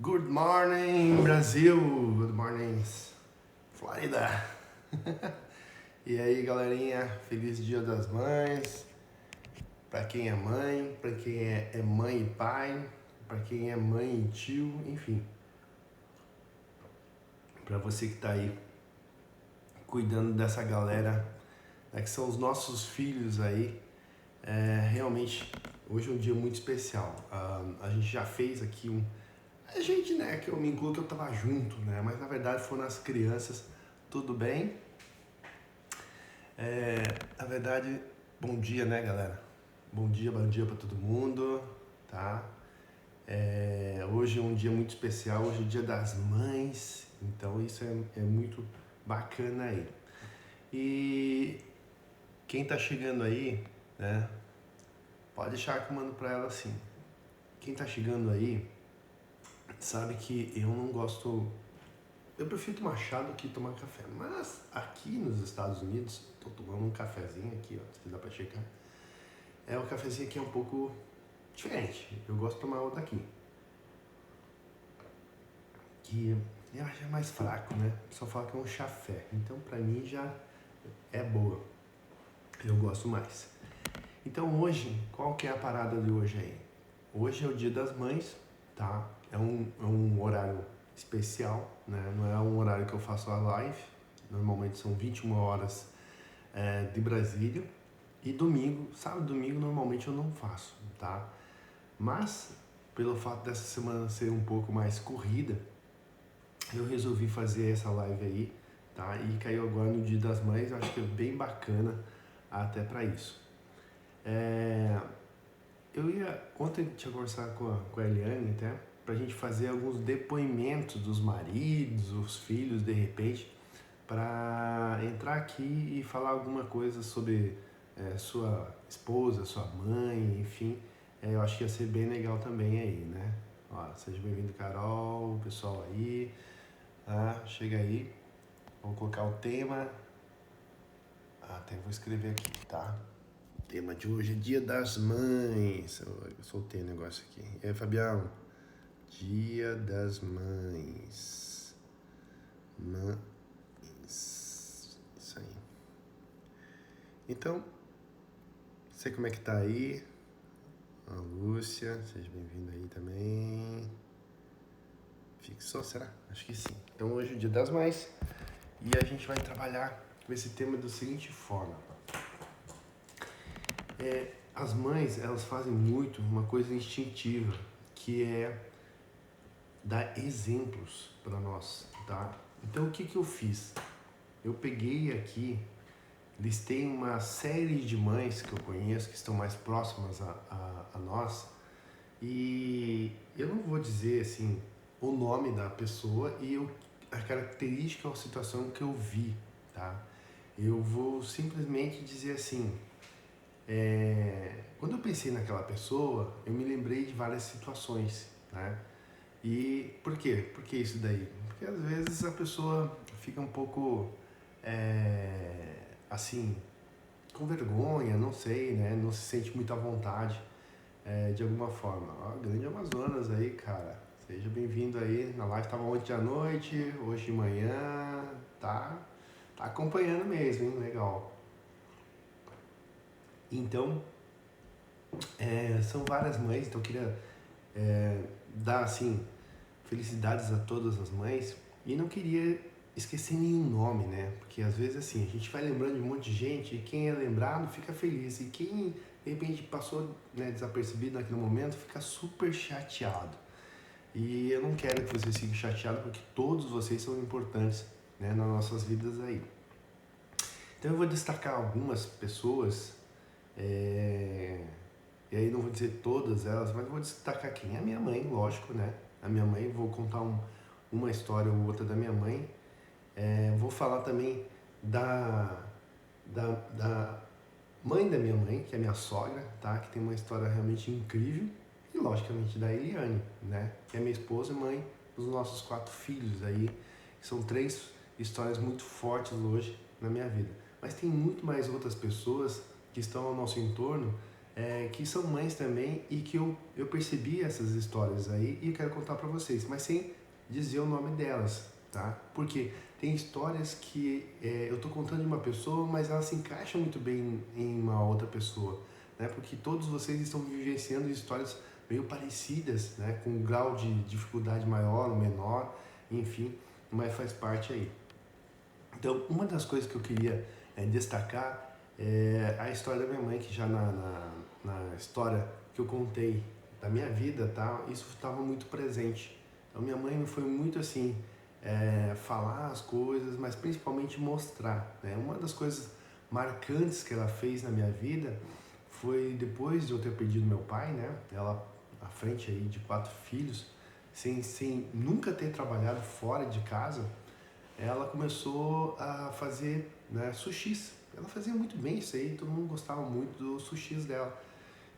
Good morning, Brasil! Good morning, Flórida! E aí, galerinha, feliz Dia das Mães. Pra quem é mãe, pra quem é mãe e pai, pra quem é mãe e tio, enfim. Pra você que tá aí cuidando dessa galera, né, que são os nossos filhos aí, realmente, hoje é um dia muito especial. A gente já fez aqui A gente, né, que eu me incluo que eu tava junto, né, mas na verdade foram as crianças, tudo bem? Na verdade, bom dia, né, galera? Bom dia pra todo mundo, tá? Hoje é um dia muito especial, hoje é o Dia das Mães, então isso é muito bacana aí. E quem tá chegando aí, né, pode deixar que eu mando pra ela assim. Quem tá chegando aí sabe que eu não gosto. Eu prefiro tomar chá do que tomar café. Mas aqui nos Estados Unidos, tô tomando um cafezinho aqui, ó, se dá pra checar. O cafezinho aqui é um pouco diferente. Eu gosto de tomar o daqui. Que eu acho mais fraco, né? Só fala que é um chafé. Então pra mim já é boa. Eu gosto mais. Então hoje, qual que é a parada de hoje aí? Hoje é o Dia das Mães, tá? É um horário especial, né? Não é um horário que eu faço a live. Normalmente são 21 horas de Brasília. E domingo, sábado e domingo normalmente eu não faço, tá? Mas, pelo fato dessa semana ser um pouco mais corrida, eu resolvi fazer essa live aí, tá? E caiu agora no Dia das Mães, eu acho que é bem bacana até pra isso. Ontem eu tinha conversado com a Eliane até, pra gente fazer alguns depoimentos dos maridos, os filhos, de repente, para entrar aqui e falar alguma coisa sobre sua esposa, sua mãe, enfim. Eu acho que ia ser bem legal também aí, né? Ó, seja bem-vindo, Carol, o pessoal aí. Chega aí. Vamos colocar o tema. Até vou escrever aqui, tá? O tema de hoje é Dia das Mães. Eu soltei o negócio aqui. E aí, Fabião? Dia das Mães. Isso aí. Então, sei como é que tá aí. A Lúcia, seja bem-vinda aí também. Fixou, será? Acho que sim. Então hoje é o Dia das Mães e a gente vai trabalhar com esse tema da seguinte forma. As mães, elas fazem muito uma coisa instintiva, que é dar exemplos para nós, tá? Então o que eu fiz? Eu peguei aqui, listei uma série de mães que eu conheço, que estão mais próximas a nós, e eu não vou dizer assim o nome da pessoa e a característica ou situação que eu vi, tá? Eu vou simplesmente dizer assim, quando eu pensei naquela pessoa, eu me lembrei de várias situações, né? E por quê? Por que isso daí? Porque às vezes a pessoa fica um pouco, assim, com vergonha, não sei, né? Não se sente muito à vontade, de alguma forma. Ó, grande Amazonas aí, cara. Seja bem-vindo aí. Na live tava ontem à noite, hoje de manhã, tá? Tá acompanhando mesmo, hein? Legal. Então, são várias mães, então eu queria dar, assim, felicidades a todas as mães e não queria esquecer nenhum nome, né? Porque às vezes assim, a gente vai lembrando de um monte de gente e quem é lembrado fica feliz e quem de repente passou, né, desapercebido naquele momento fica super chateado. E eu não quero que vocês fiquem chateados porque todos vocês são importantes, né, nas nossas vidas aí. Então eu vou destacar algumas pessoas, e aí não vou dizer todas elas, mas vou destacar quem? A minha mãe, lógico, né? A minha mãe, vou contar uma história ou outra da minha mãe. Vou falar também da mãe da minha mãe, que é minha sogra, tá? Que tem uma história realmente incrível. E logicamente da Eliane, né? Que é minha esposa e mãe dos nossos 4 filhos aí. São 3 histórias muito fortes hoje na minha vida. Mas tem muito mais outras pessoas que estão ao nosso entorno, que são mães também e que eu percebi essas histórias aí e eu quero contar para vocês, mas sem dizer o nome delas, tá? Porque tem histórias que eu tô contando de uma pessoa, mas ela se encaixa muito bem em uma outra pessoa, né? Porque todos vocês estão vivenciando histórias meio parecidas, né? Com um grau de dificuldade maior ou menor, enfim, mas faz parte aí. Então, uma das coisas que eu queria destacar é a história da minha mãe, que já na história que eu contei da minha vida, tá? Isso estava muito presente. Então, minha mãe foi muito assim, falar as coisas, mas principalmente mostrar, né? Uma das coisas marcantes que ela fez na minha vida foi depois de eu ter perdido meu pai, né? Ela à frente aí de 4 filhos, sem nunca ter trabalhado fora de casa, ela começou a fazer, né, sushis. Ela fazia muito bem isso aí, todo mundo gostava muito dos sushis dela.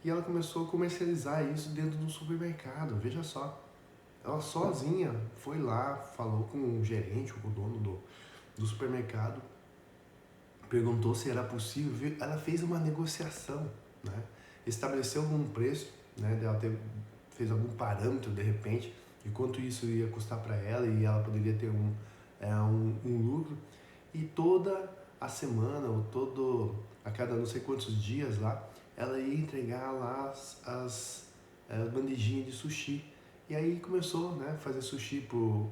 E ela começou a comercializar isso dentro do supermercado, veja só. Ela sozinha foi lá, falou com o gerente, com o dono do supermercado, perguntou se era possível, ela fez uma negociação, né? Estabeleceu algum preço, né? Fez algum parâmetro de repente de quanto isso ia custar para ela e ela poderia ter um lucro, e toda a semana ou a cada não sei quantos dias lá, ela ia entregar lá as bandejinhas de sushi. E aí começou, né, a fazer sushi pro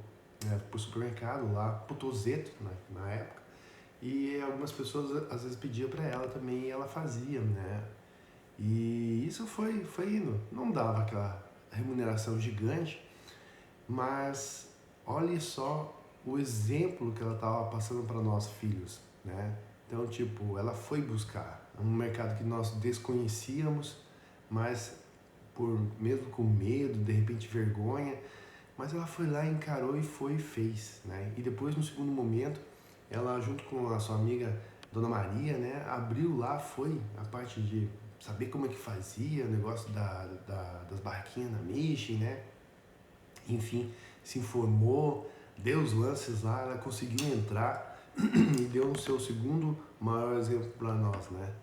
supermercado lá, pro Tozeto, né, na época. E algumas pessoas às vezes pediam para ela também e ela fazia, né? E isso foi indo. Não dava aquela remuneração gigante, mas olhe só o exemplo que ela estava passando para nós filhos, né? Então, tipo, ela foi buscar um mercado que nós desconhecíamos, mas mesmo com medo, de repente vergonha, mas ela foi lá, encarou e foi e fez, né? E depois, no segundo momento, ela junto com a sua amiga Dona Maria, né, abriu lá, foi a parte de saber como é que fazia o negócio das barraquinhas na Michelin, né? Enfim, se informou, deu os lances lá, ela conseguiu entrar e deu o seu segundo maior exemplo para nós, né?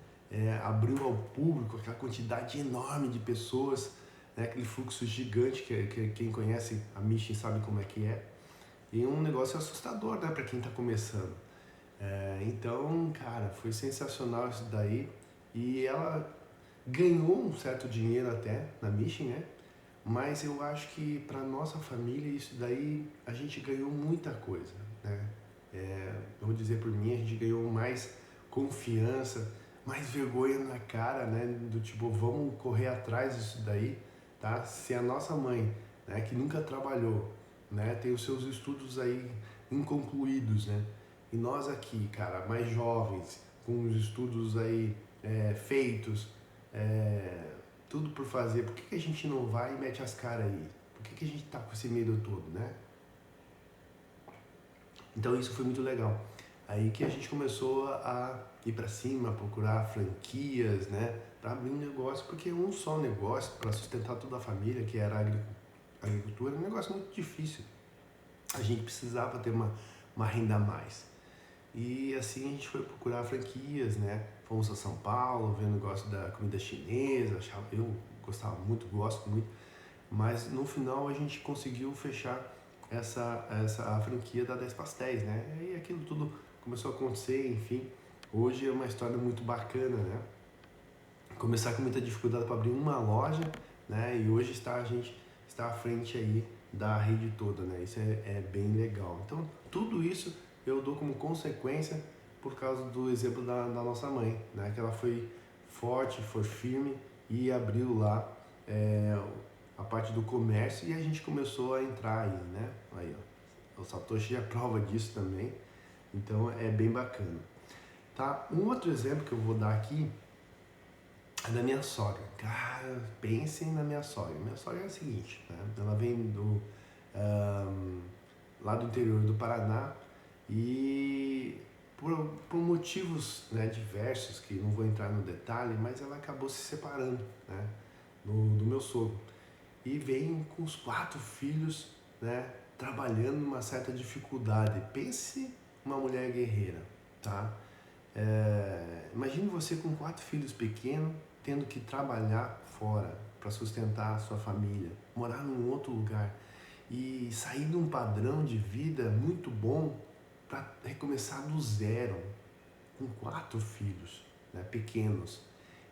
Abriu ao público aquela quantidade enorme de pessoas, né? Aquele fluxo gigante que quem conhece a Michelin sabe como é que é. E um negócio assustador, né, para quem está começando. Então, cara, foi sensacional isso daí. E ela ganhou um certo dinheiro até na Michelin, né? Mas eu acho que para nossa família isso daí a gente ganhou muita coisa, né? Eu vou dizer por mim, a gente ganhou mais confiança, mais vergonha na cara, né? Do tipo, vamos correr atrás disso daí, tá? Se a nossa mãe, né, que nunca trabalhou, né, tem os seus estudos aí inconcluídos, né? E nós aqui, cara, mais jovens, com os estudos aí feitos, tudo por fazer, por que a gente não vai e mete as caras aí? Por que a gente tá com esse medo todo, né? Então isso foi muito legal. Aí que a gente começou a ir para cima, procurar franquias, né? Para abrir um negócio, porque um só negócio para sustentar toda a família, que era a agricultura, é um negócio muito difícil. A gente precisava ter uma renda a mais. E assim a gente foi procurar franquias, né? Fomos a São Paulo, ver o negócio da comida chinesa, eu gostava muito, gosto muito, mas no final a gente conseguiu fechar a franquia da 10 Pastéis, né? E aquilo tudo começou a acontecer, enfim. Hoje é uma história muito bacana, né? Começar com muita dificuldade para abrir uma loja, né? E hoje a gente está à frente aí da rede toda, né? Isso é bem legal. Então, tudo isso eu dou como consequência por causa do exemplo da nossa mãe, né? Que ela foi forte, foi firme e abriu lá a parte do comércio e a gente começou a entrar aí, né? Aí, ó, o Satoshi é prova disso também, então é bem bacana. Tá? Um outro exemplo que eu vou dar aqui é da minha sogra. Cara, pensem na minha sogra. Minha sogra é a seguinte, né? Ela vem lá do interior do Paraná e por motivos, né, diversos, que não vou entrar no detalhe, mas ela acabou se separando, né, do meu sogro. E vem com os 4 filhos, né, trabalhando numa certa dificuldade. Pense uma mulher guerreira, tá? Imagine você com 4 filhos pequenos, tendo que trabalhar fora para sustentar a sua família, morar num outro lugar e sair de um padrão de vida muito bom para recomeçar do zero, com 4 filhos, né, pequenos.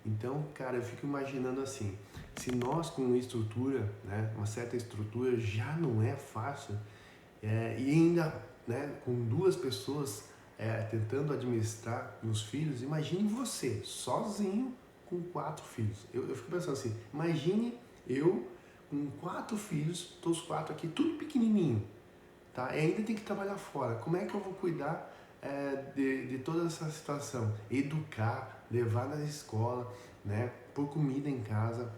Então, cara, eu fico imaginando assim, se nós com estrutura, né, uma certa estrutura já não é fácil, e ainda, né, com 2 pessoas tentando administrar os filhos, imagine você, sozinho, com 4 filhos. Eu fico pensando assim, imagine eu com 4 filhos, todos os 4 aqui, tudo pequenininho, tá? E ainda tem que trabalhar fora. Como é que eu vou cuidar de toda essa situação? Educar, levar na escola, né? Pôr comida em casa,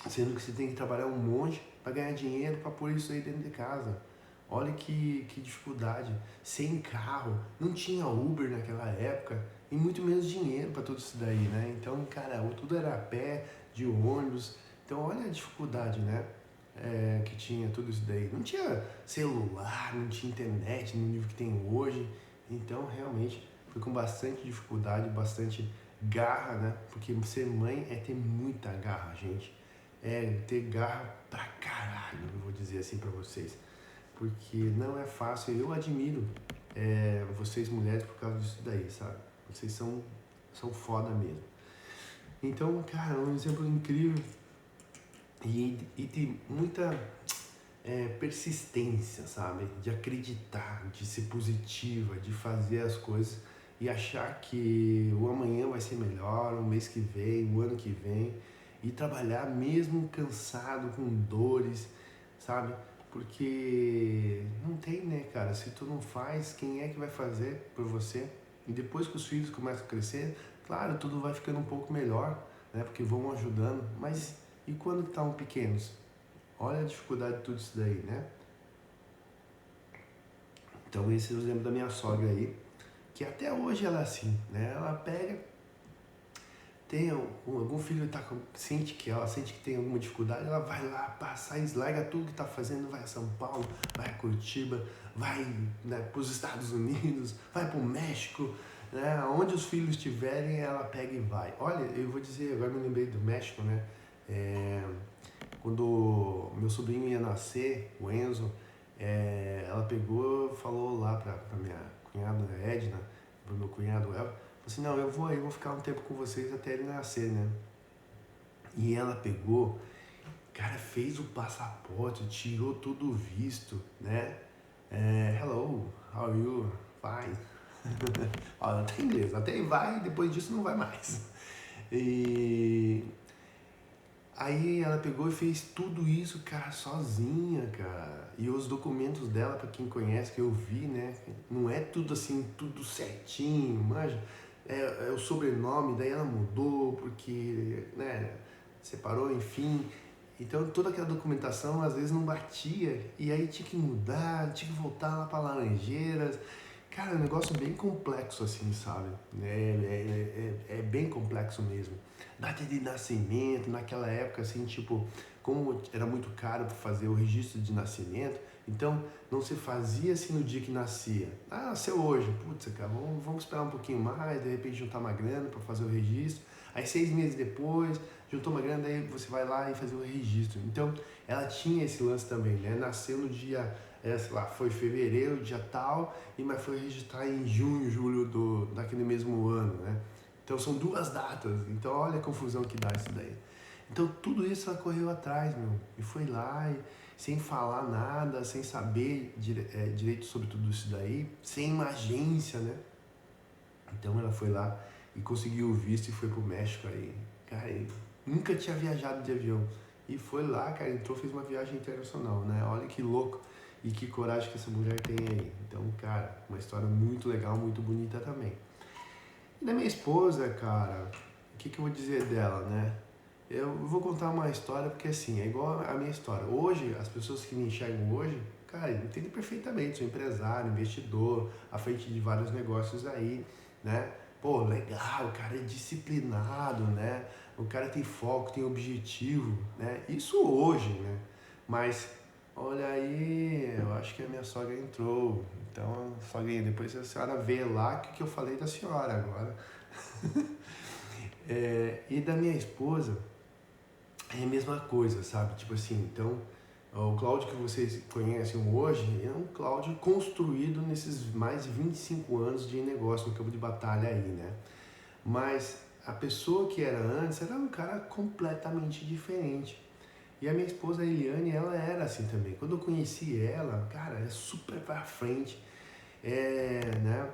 sendo que você tem que trabalhar um monte para ganhar dinheiro para pôr isso aí dentro de casa. Olha que dificuldade. Sem carro, não tinha Uber naquela época e muito menos dinheiro para tudo isso daí, né? Então, cara, tudo era a pé, de ônibus. Então, olha a dificuldade, né? Que tinha tudo isso daí. Não tinha celular, não tinha internet no nível que tem hoje. Então, realmente, foi com bastante dificuldade, bastante garra, né? Porque ser mãe é ter muita garra, gente. É ter garra pra caralho, eu vou dizer assim pra vocês. Porque não é fácil. Eu admiro vocês mulheres por causa disso daí, sabe? Vocês são foda mesmo. Então, cara, é um exemplo incrível e tem muita persistência, sabe? De acreditar, de ser positiva, de fazer as coisas e achar que o amanhã vai ser melhor, o mês que vem, o ano que vem, e trabalhar mesmo cansado, com dores, sabe? Porque não tem, né, cara? Se tu não faz, quem é que vai fazer por você? E depois que os filhos começam a crescer, claro, tudo vai ficando um pouco melhor, né? Porque vão ajudando, mas e quando estão pequenos? Olha a dificuldade de tudo isso daí, né? Então esse é o exemplo da minha sogra aí, que até hoje ela é assim, né? Ela pega, tem algum filho sente que tem alguma dificuldade, ela vai lá, passa, larga tudo que tá fazendo, vai a São Paulo, vai a Curitiba, vai, né, para os Estados Unidos, vai para o México, né? Onde os filhos estiverem, ela pega e vai. Olha, eu vou dizer, agora me lembrei do México, né? Quando meu sobrinho ia nascer, o Enzo, ela pegou e falou lá pra minha cunhada Edna, pro meu cunhado Elvio, falou assim, não, eu vou ficar um tempo com vocês até ele nascer, né? E ela pegou, cara, fez o passaporte, tirou tudo o visto, né? Hello, how are you? Fine. Olha, até inglês, até aí vai, depois disso não vai mais. E aí ela pegou e fez tudo isso, cara, sozinha, cara. E os documentos dela, pra quem conhece, que eu vi, né? Não é tudo assim, tudo certinho, manja. É o sobrenome, daí ela mudou, porque, né, separou, enfim. Então toda aquela documentação às vezes não batia, e aí tinha que mudar, tinha que voltar lá pra Laranjeiras. Cara, é um negócio bem complexo assim, sabe? É bem complexo mesmo. Data de nascimento, naquela época assim, tipo, como era muito caro para fazer o registro de nascimento, então não se fazia assim no dia que nascia. Ah, nasceu hoje, putz, cara, vamos esperar um pouquinho mais, de repente juntar uma grana para fazer o registro. Aí 6 meses depois, juntou uma grana, daí você vai lá e fazer o registro. Então, ela tinha esse lance também, né? Nasceu no dia, sei lá, foi fevereiro, dia tal, mas foi registrar em junho, julho daquele mesmo ano, né? Então são 2 datas, então olha a confusão que dá isso daí. Então tudo isso ela correu atrás, meu, e foi lá, sem falar nada, sem saber direito sobre tudo isso daí, sem uma agência, né? Então ela foi lá e conseguiu o visto e foi pro México aí. Cara, nunca tinha viajado de avião. E foi lá, cara, entrou, fez uma viagem internacional, né? Olha que louco e que coragem que essa mulher tem aí. Então, cara, uma história muito legal, muito bonita também. E da minha esposa, cara, o que eu vou dizer dela, né? Eu vou contar uma história porque assim, é igual a minha história. Hoje, as pessoas que me enxergam hoje, cara, entendem perfeitamente. Sou empresário, investidor, à frente de vários negócios aí, né? Pô, legal, o cara é disciplinado, né? O cara tem foco, tem objetivo, né? Isso hoje, né? Mas, olha aí, eu acho que a minha sogra entrou. Então, sogrinha, depois a senhora vê lá o que eu falei da senhora agora. E da minha esposa é a mesma coisa, sabe? Tipo assim, então, o Cláudio que vocês conhecem hoje é um Cláudio construído nesses mais de 25 anos de negócio no campo de batalha aí, né? Mas a pessoa que era antes era um cara completamente diferente. E a minha esposa, a Eliane, ela era assim também. Quando eu conheci ela, cara, é super pra frente. Né?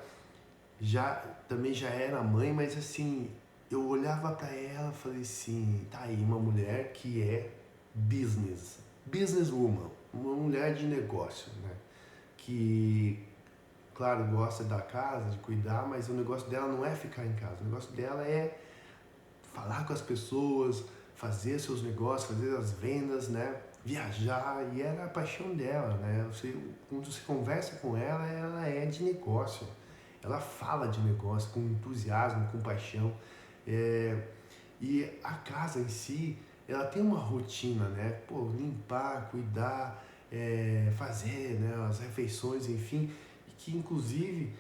Também já era mãe, mas assim, eu olhava pra ela e falei assim, tá aí uma mulher que é businesswoman, uma mulher de negócio, né? Que, claro, gosta da casa, de cuidar, mas o negócio dela não é ficar em casa, o negócio dela é falar com as pessoas, fazer seus negócios, fazer as vendas, né? Viajar, e era a paixão dela, né? Quando você conversa com ela é de negócio. Ela fala de negócio com entusiasmo, com paixão. E a casa em si, ela tem uma rotina, né? Pô, limpar, cuidar, fazer, né, as refeições, enfim, que inclusive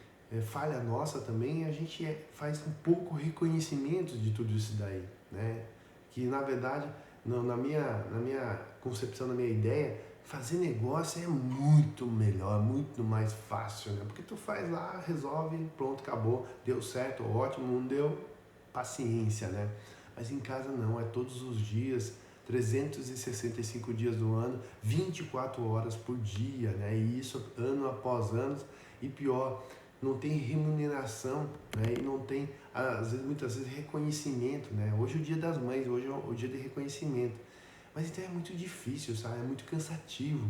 falha nossa também, a gente faz um pouco reconhecimento de tudo isso daí, né? Que na verdade, na minha concepção, na minha ideia, fazer negócio é muito melhor, muito mais fácil, né? Porque tu faz lá, resolve, pronto, acabou, deu certo, ótimo, não deu, paciência, né? Mas em casa não, é todos os dias, 365 dias do ano, 24 horas por dia, né? E isso ano após ano, e pior, não tem remuneração, né? E não tem, muitas vezes, reconhecimento, né? Hoje é o dia das mães, hoje é o dia de reconhecimento. Mas então é muito difícil, sabe? É muito cansativo.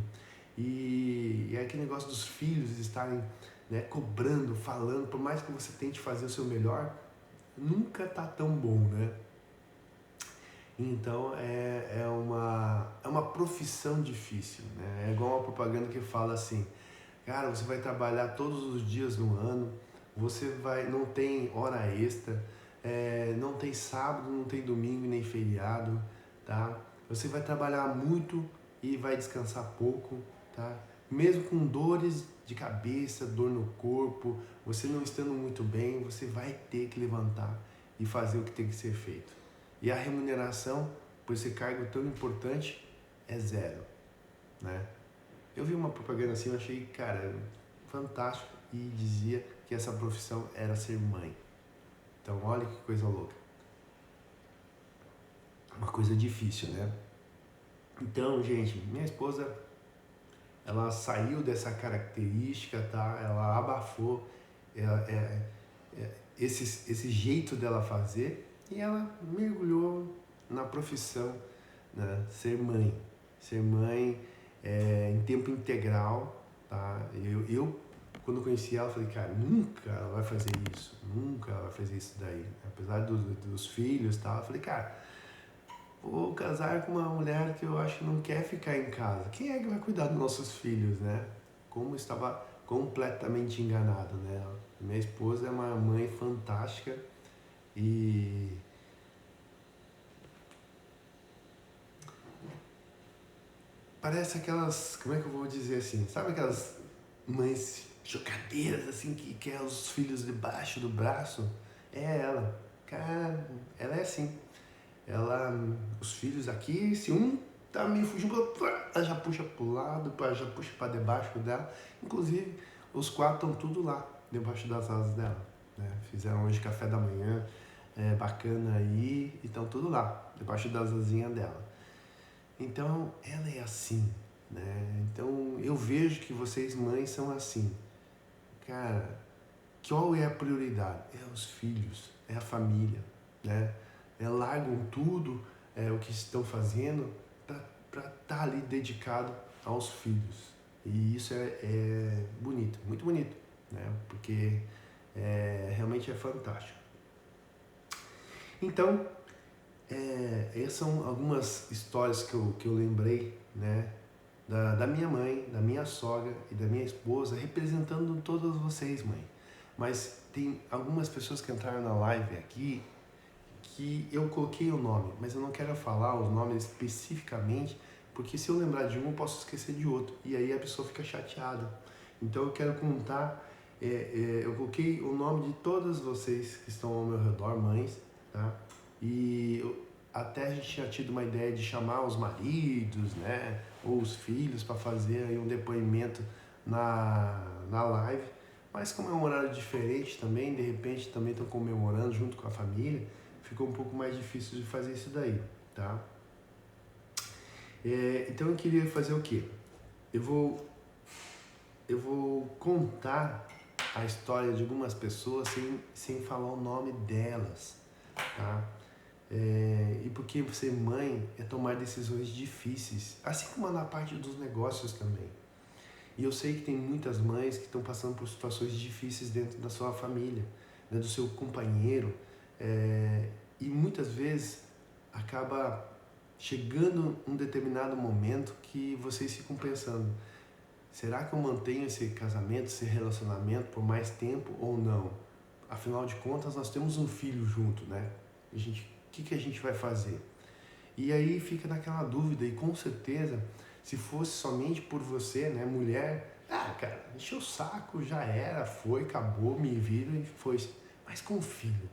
E é aquele negócio dos filhos estarem, né, cobrando, falando, por mais que você tente fazer o seu melhor, nunca tá tão bom, né? Então é uma profissão difícil, né? É igual uma propaganda que fala assim, cara, você vai trabalhar todos os dias no ano, não tem hora extra, não tem sábado, não tem domingo nem feriado, tá? Você vai trabalhar muito e vai descansar pouco, tá? Mesmo com dores de cabeça, dor no corpo, você não estando muito bem, você vai ter que levantar e fazer o que tem que ser feito. E a remuneração por esse cargo tão importante é zero, né? Eu vi uma propaganda assim, eu achei, cara, fantástico, e dizia que essa profissão era ser mãe. Então, olha que coisa louca. Uma coisa difícil, né? Então, gente, minha esposa, ela saiu dessa característica, tá? Ela abafou esse jeito dela fazer e ela mergulhou na profissão, né? Ser mãe. Ser mãe em tempo integral, tá? Eu quando eu conheci ela, falei, cara, nunca ela vai fazer isso, nunca ela vai fazer isso daí. Apesar dos filhos e tal, eu falei, cara, vou casar com uma mulher que eu acho que não quer ficar em casa. Quem é que vai cuidar dos nossos filhos, né? Como estava completamente enganado, né? Minha esposa é uma mãe fantástica e parece aquelas, como é que eu vou dizer assim, sabe aquelas mães chocadeiras assim que quer os filhos debaixo do braço? É ela, cara, ela é assim. Ela, os filhos aqui, se um tá meio fugindo, ela já puxa pro lado, já puxa para debaixo dela. Inclusive, os quatro estão tudo lá, debaixo das asas dela, né? Fizeram hoje café da manhã, bacana aí, e estão tudo lá, debaixo das asinhas dela. Então, ela é assim, né? Então, eu vejo que vocês mães são assim. Cara, qual é a prioridade? É os filhos, é a família, né? Largam tudo o que estão fazendo para estar ali dedicado aos filhos. E isso é bonito, muito bonito, né? Porque realmente é fantástico. Então, essas são algumas histórias que eu lembrei, né? Da minha mãe, da minha sogra e da minha esposa, representando todas vocês, mãe. Mas tem algumas pessoas que entraram na live aqui que eu coloquei o nome, mas eu não quero falar os nomes especificamente, porque se eu lembrar de um, eu posso esquecer de outro, e aí a pessoa fica chateada. Então eu quero contar, eu coloquei o nome de todas vocês que estão ao meu redor, mães, tá? E até a gente tinha tido uma ideia de chamar os maridos, né, ou os filhos para fazer aí um depoimento na live, mas como é um horário diferente também, de repente também estão comemorando junto com a família, ficou um pouco mais difícil de fazer isso daí, tá? Então eu queria fazer o quê? Eu vou contar a história de algumas pessoas sem falar o nome delas, tá? E porque ser mãe é tomar decisões difíceis, assim como na parte dos negócios também. E eu sei que tem muitas mães que estão passando por situações difíceis dentro da sua família, né, do seu companheiro, e muitas vezes acaba chegando um determinado momento que vocês ficam pensando: será que eu mantenho esse casamento, esse relacionamento por mais tempo ou não? Afinal de contas, nós temos um filho junto, né? O que a gente vai fazer? E aí fica naquela dúvida, e com certeza, se fosse somente por você, né, mulher, cara, encheu o saco, já era, foi, acabou, me viram e foi. Mas com o filho,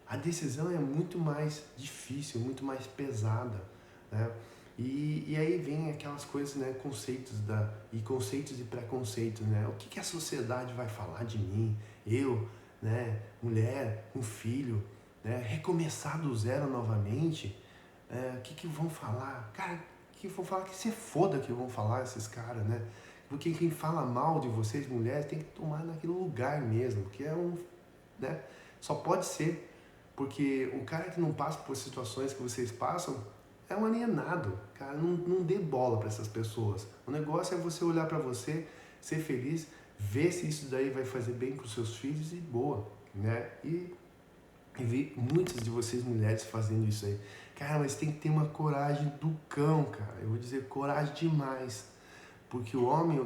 a decisão é muito mais difícil, muito mais pesada, né? E aí vem aquelas coisas, né, conceitos e preconceitos, né? O que a sociedade vai falar de mim? Eu, né, mulher, um filho, né, recomeçar do zero novamente? O que vão falar? Cara, que vão falar que se foda que vão falar esses caras, né? Porque quem fala mal de vocês, mulheres, tem que tomar naquele lugar mesmo, que é né? Só pode ser, porque o cara que não passa por situações que vocês passam é um alienado, cara, não dê bola para essas pessoas. O negócio é você olhar para você, ser feliz, ver se isso daí vai fazer bem para os seus filhos e boa, né? E vi muitas de vocês mulheres fazendo isso aí. Cara, mas tem que ter uma coragem do cão, cara. Eu vou dizer coragem demais. Porque o homem,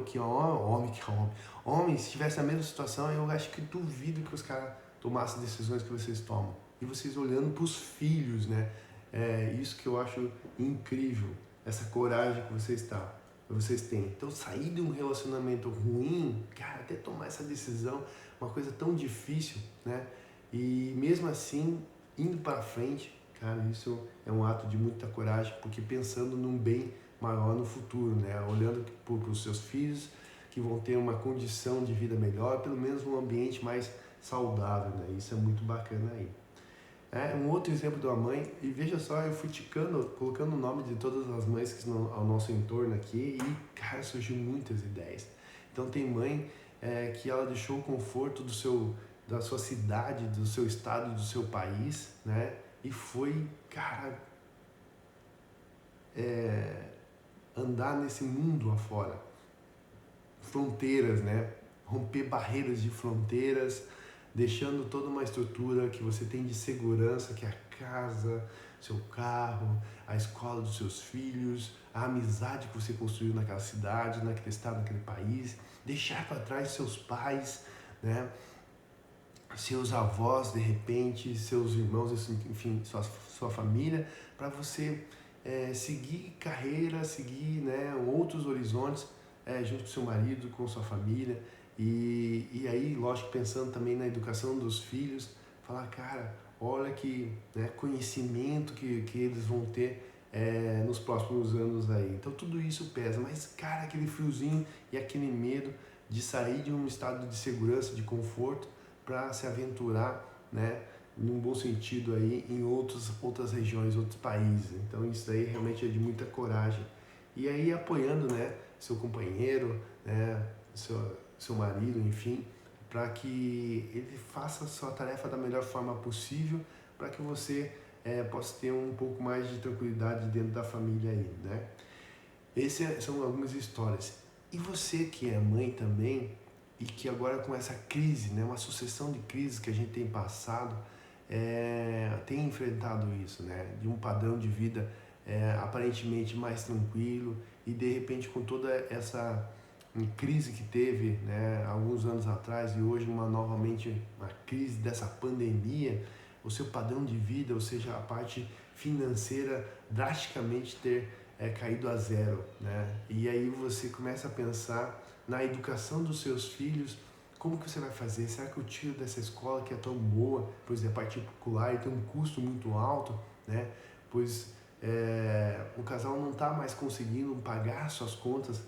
homem, se tivesse a mesma situação, eu acho que duvido que os caras tomassem decisões que vocês tomam. E vocês olhando para os filhos, né? É isso que eu acho incrível, essa coragem que vocês têm. Então, sair de um relacionamento ruim, cara, até tomar essa decisão, uma coisa tão difícil, né? E mesmo assim, indo para frente, cara, isso é um ato de muita coragem, porque pensando num bem maior no futuro, né? Olhando para os seus filhos, que vão ter uma condição de vida melhor, pelo menos um ambiente mais saudável, né? Isso é muito bacana aí. Um outro exemplo de uma mãe, e veja só, eu fui colocando o nome de todas as mães que estão ao nosso entorno aqui, e, cara, surgiu muitas ideias. Então tem mãe que ela deixou o conforto da sua cidade, do seu estado, do seu país, né? E foi, cara, andar nesse mundo afora. Fronteiras, né? Romper barreiras de fronteiras, deixando toda uma estrutura que você tem de segurança, que é a casa, seu carro, a escola dos seus filhos, a amizade que você construiu naquela cidade, naquele estado, naquele país, deixar para trás seus pais, né? Seus avós, de repente, seus irmãos, enfim, sua família, para você seguir carreira, seguir, né, outros horizontes junto com seu marido, com sua família. E aí, lógico, pensando também na educação dos filhos, falar, cara, olha que, né, conhecimento que eles vão ter nos próximos anos aí. Então tudo isso pesa, mas, cara, aquele friozinho e aquele medo de sair de um estado de segurança, de conforto, para se aventurar, né, num bom sentido aí, em outras regiões, outros países. Então isso aí realmente é de muita coragem. E aí apoiando, né, seu companheiro, né, seu marido, enfim, para que ele faça a sua tarefa da melhor forma possível, para que você possa ter um pouco mais de tranquilidade dentro da família aí, né? Essas são algumas histórias. E você que é mãe também, e que agora com essa crise, né, uma sucessão de crises que a gente tem passado, tem enfrentado isso, né, de um padrão de vida aparentemente mais tranquilo, e de repente com toda essa crise que teve, né, alguns anos atrás, e hoje novamente uma crise dessa pandemia, o seu padrão de vida, ou seja, a parte financeira drasticamente ter caído a zero, né? E aí você começa a pensar na educação dos seus filhos, como que você vai fazer? Será que eu tiro dessa escola que é tão boa, pois é particular e tem um custo muito alto, né? Pois o casal não está mais conseguindo pagar suas contas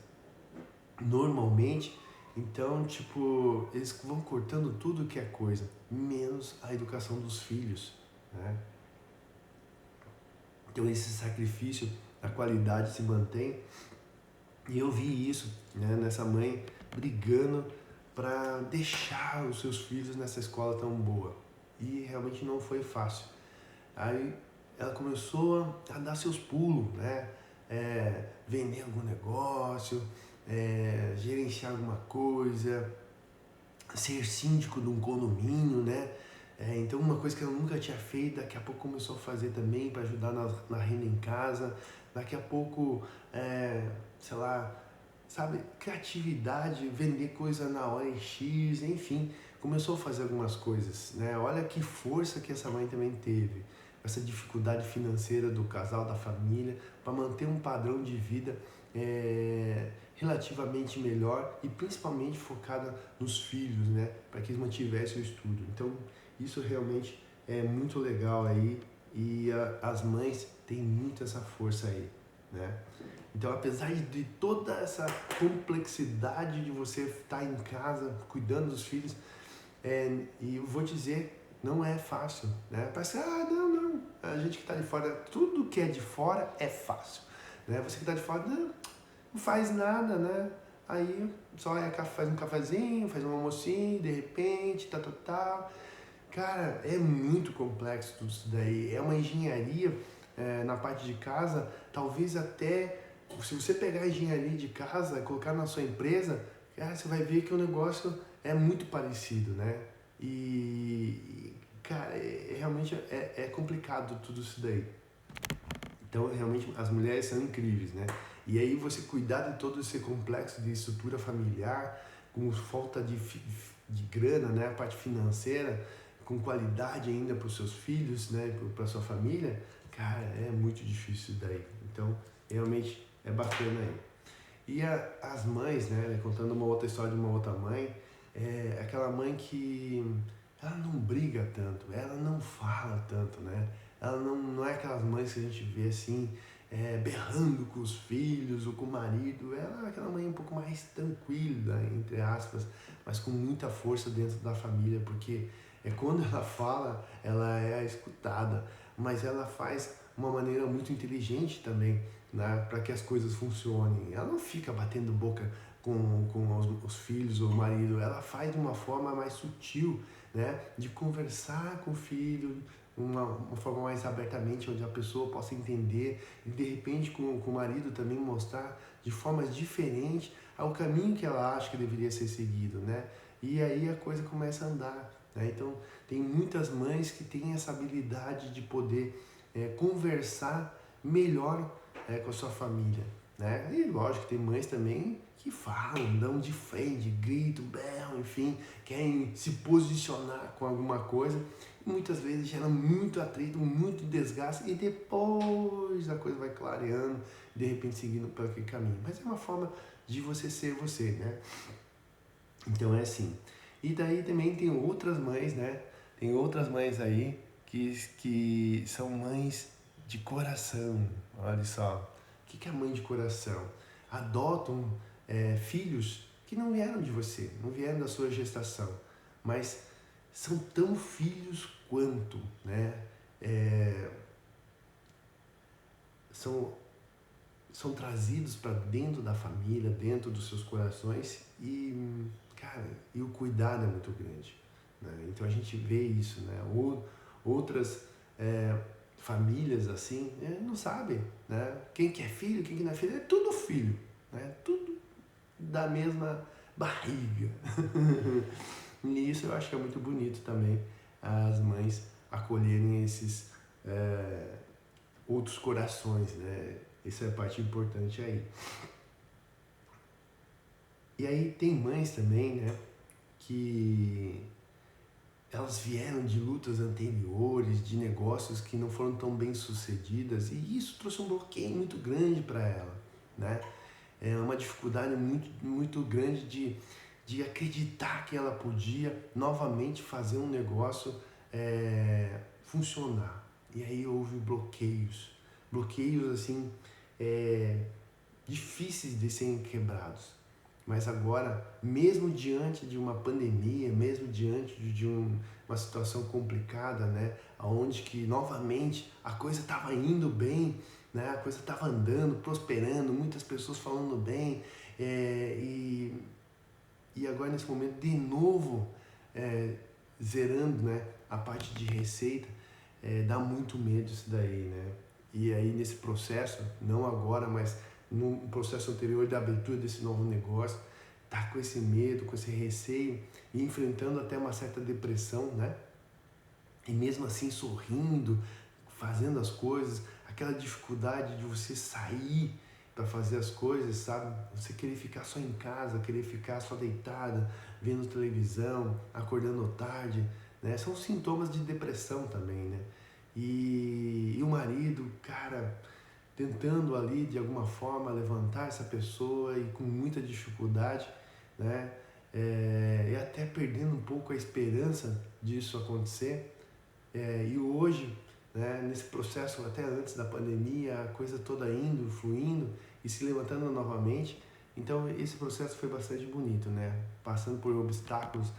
normalmente, então, tipo, eles vão cortando tudo que é coisa, menos a educação dos filhos, né? Então, esse sacrifício, a qualidade se mantém, e eu vi isso, né, nessa mãe brigando para deixar os seus filhos nessa escola tão boa, e realmente não foi fácil. Aí ela começou a dar seus pulos, né? Vender algum negócio, gerenciar alguma coisa, ser síndico de um condomínio, né? Então uma coisa que ela nunca tinha feito, daqui a pouco começou a fazer também para ajudar na renda em casa. Daqui a pouco, sei lá, sabe, criatividade, vender coisa na OLX, enfim, começou a fazer algumas coisas, né? Olha que força que essa mãe também teve, essa dificuldade financeira do casal, da família, para manter um padrão de vida relativamente melhor e principalmente focada nos filhos, né? Para que eles mantivessem o estudo. Então, isso realmente é muito legal aí e as mães têm muito essa força aí, né? Então, apesar de toda essa complexidade de você estar em casa cuidando dos filhos, e eu vou dizer, não é fácil, né? Parece, não, a gente que está de fora, tudo que é de fora é fácil, né? Você que está de fora, não faz nada, né? Aí só faz um cafezinho, faz um almocinho, de repente, tal. Cara, é muito complexo tudo isso daí. É uma engenharia na parte de casa, talvez até, se você pegar a engenharia de casa e colocar na sua empresa, cara, você vai ver que o negócio é muito parecido, né? Cara, realmente é complicado tudo isso daí. Então, realmente, as mulheres são incríveis, né? E aí você cuidar de todo esse complexo de estrutura familiar, com falta de grana, né? A parte financeira, com qualidade ainda para os seus filhos, né? Para a sua família, cara, é muito difícil daí. Então, realmente é bacana aí. E as mães, né? Contando uma outra história de uma outra mãe, é aquela mãe que ela não briga tanto, ela não fala tanto, né? Ela não é aquelas mães que a gente vê assim, berrando com os filhos ou com o marido. Ela é aquela mãe um pouco mais tranquila, entre aspas, mas com muita força dentro da família, porque quando ela fala, ela é escutada, mas ela faz uma maneira muito inteligente também, né, para que as coisas funcionem. Ela não fica batendo boca com os filhos ou o marido, ela faz de uma forma mais sutil, né, de conversar com o filho, uma forma mais abertamente, onde a pessoa possa entender e de repente com o marido também mostrar de formas diferentes ao caminho que ela acha que deveria ser seguido, né? E aí a coisa começa a andar, né? Então tem muitas mães que têm essa habilidade de poder conversar melhor com a sua família, né? E lógico que tem mães também que falam, dão de frente, gritam, berram, enfim, querem se posicionar com alguma coisa. Muitas vezes gera muito atrito, muito desgaste e depois a coisa vai clareando, de repente seguindo por aquele caminho. Mas é uma forma de você ser você, né? Então é assim. E daí também tem outras mães, né? Tem outras mães aí que são mães de coração. Olha só. O que é mãe de coração? Adotam filhos que não vieram de você, não vieram da sua gestação, mas são tão filhos quanto, né? São trazidos para dentro da família, dentro dos seus corações e, cara, e o cuidado é muito grande, né? Então a gente vê isso, né? Outras famílias assim, não sabem, né? Quem que é filho, quem que não é filho, é tudo filho, né? Tudo da mesma barriga. E isso eu acho que é muito bonito também, as mães acolherem esses outros corações, né? Essa é a parte importante aí. E aí tem mães também, né? Que elas vieram de lutas anteriores, de negócios que não foram tão bem sucedidas e isso trouxe um bloqueio muito grande para ela, né? É uma dificuldade muito, muito grande de de acreditar que ela podia novamente fazer um negócio funcionar. E aí houve bloqueios assim, difíceis de serem quebrados. Mas agora, mesmo diante de uma pandemia, mesmo diante de uma situação complicada, né, onde que novamente a coisa estava indo bem, né, a coisa estava andando, prosperando, muitas pessoas falando bem, e agora nesse momento de novo zerando, né, a parte de receita, dá muito medo isso daí, né? E aí nesse processo, não agora, mas no processo anterior da abertura desse novo negócio, tá com esse medo, com esse receio e enfrentando até uma certa depressão, né? E mesmo assim sorrindo, fazendo as coisas, aquela dificuldade de você sair para fazer as coisas, sabe? Você querer ficar só em casa, querer ficar só deitada, vendo televisão, acordando tarde, né? São sintomas de depressão também, né? E o marido, cara, tentando ali de alguma forma levantar essa pessoa e com muita dificuldade, né? E até perdendo um pouco a esperança disso acontecer. E hoje, né, nesse processo até antes da pandemia, a coisa toda indo, fluindo e se levantando novamente. Então esse processo foi bastante bonito, né? Passando por obstáculos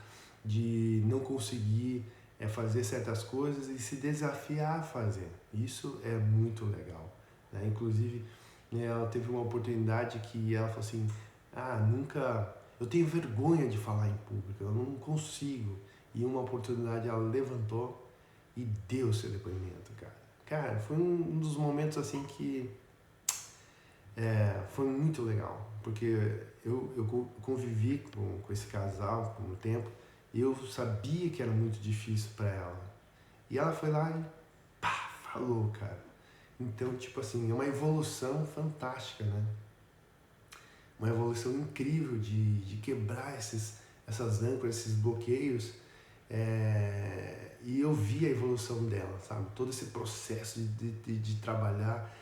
de não conseguir fazer certas coisas e se desafiar a fazer. Isso é muito legal, né? Inclusive, ela teve uma oportunidade que ela falou assim, eu tenho vergonha de falar em público, eu não consigo. E uma oportunidade ela levantou e deu seu depoimento, cara. Cara, foi um dos momentos assim que foi muito legal, porque eu convivi com esse casal por um tempo e eu sabia que era muito difícil para ela. E ela foi lá e pá, falou, cara. Então, tipo assim, é uma evolução fantástica, né? Uma evolução incrível de quebrar essas âncoras, esses bloqueios. E eu vi a evolução dela, sabe? Todo esse processo de trabalhar